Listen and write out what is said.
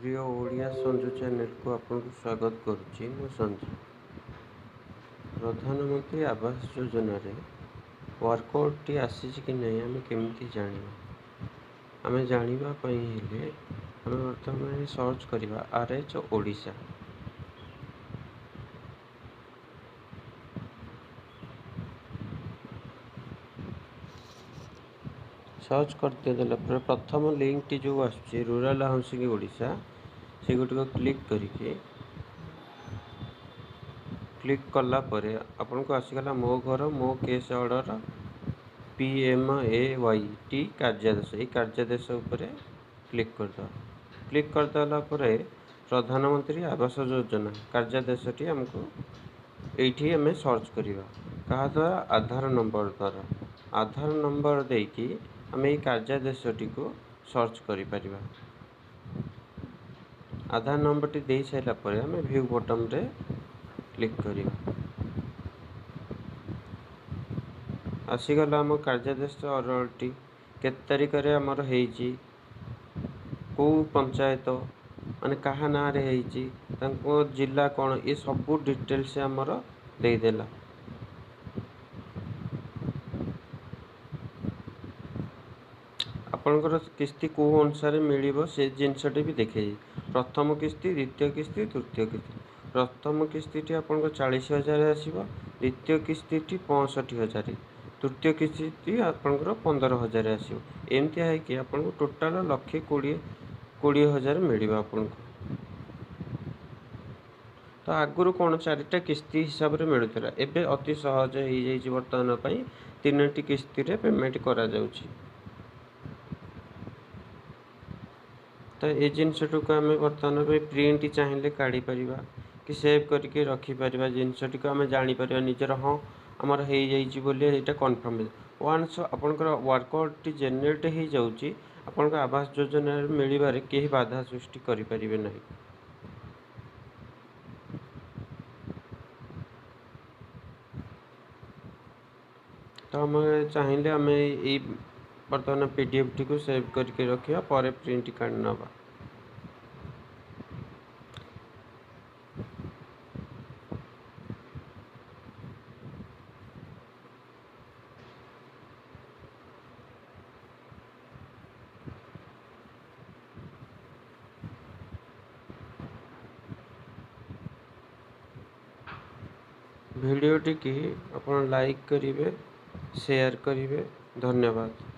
प्रिय ओडिया संजू चैनल को आपको स्वागत करुच्ची। मु संजू प्रधानमंत्री आवास योजना रे वर्कआउट टी आसी कि नहीं आम केमती जाना आम जानापी हेले आम बर्तमान सर्च करवा RH ओडिशा। सर्च करते देला प्रथम लिंक टी जो आसुची रूरल हाउसिंग ओडिशा से गुटिक क्लिक कला परे आपन को आसीगला मो घर मो केस ऑर्डर PMAY टी कार्यादेश। ये कार्यादेश उपरे क्लिक करद क्लिक करदेला परे प्रधानमंत्री आवास योजना कार्यादेश टी हमको एठी हमें सर्च करिवा कहा द्वारा आधार नंबर द्वारा आधार नंबर देकी हमें ये कार्यादेश टी को सर्च करि परिबा। आधार नंबर टी दे साइला परे हमें व्यू बटन रे क्लिक करिवा। आसीगला आम कार्यादेश ऑर्डर टी केत तारिख रे हमर हेची को पंचायत माने कहा ना रे हेची तांको जिला कोन ये सब डिटेल से हमर दे देला। आपनकर किस्ती को अनुसार मिलिबो से जिनसटी भी देखे प्रथम किस्ती द्वितीय किस्ती तृतीय किस्ती। प्रथम किस्ती टी आपनको 40,000 आसीबो द्वितीय किस्ती टी 65,000 तृतीय किस्ती टी आपनको 15,000 आसीबो। एमती है कि आपनको टोटल 1,20,000 मिलिबो आपनको। तो आगुरु कौन 4टा किस्ती हिसाब रे मिलुतला एबे अति सहज हो जाई वर्तमान पई 3टी किस्ती रे पेमेंट करा जाउची। तो ये जिनसटू को आम बर्तमान में प्रिंट चाहिए काढ़ी परिबा कि सेव करके रखिपर जिनसटी को आम जापर निजर हाँ आमर हो जाइए कन्फर्म वन्स आपंकर वर्कआउट जेनेट हो जाऊँगी आपण आवास योजना मिलबार कहीं बाधा सृष्टि करें ना। तो आम चाहिए आम ये बर्तमान PDF टी को सेव करके रखा पर प्रिंट काढ़ नवा। वीडियो टी की आप लाइक करेंगे शेयर करेंगे। धन्यवाद।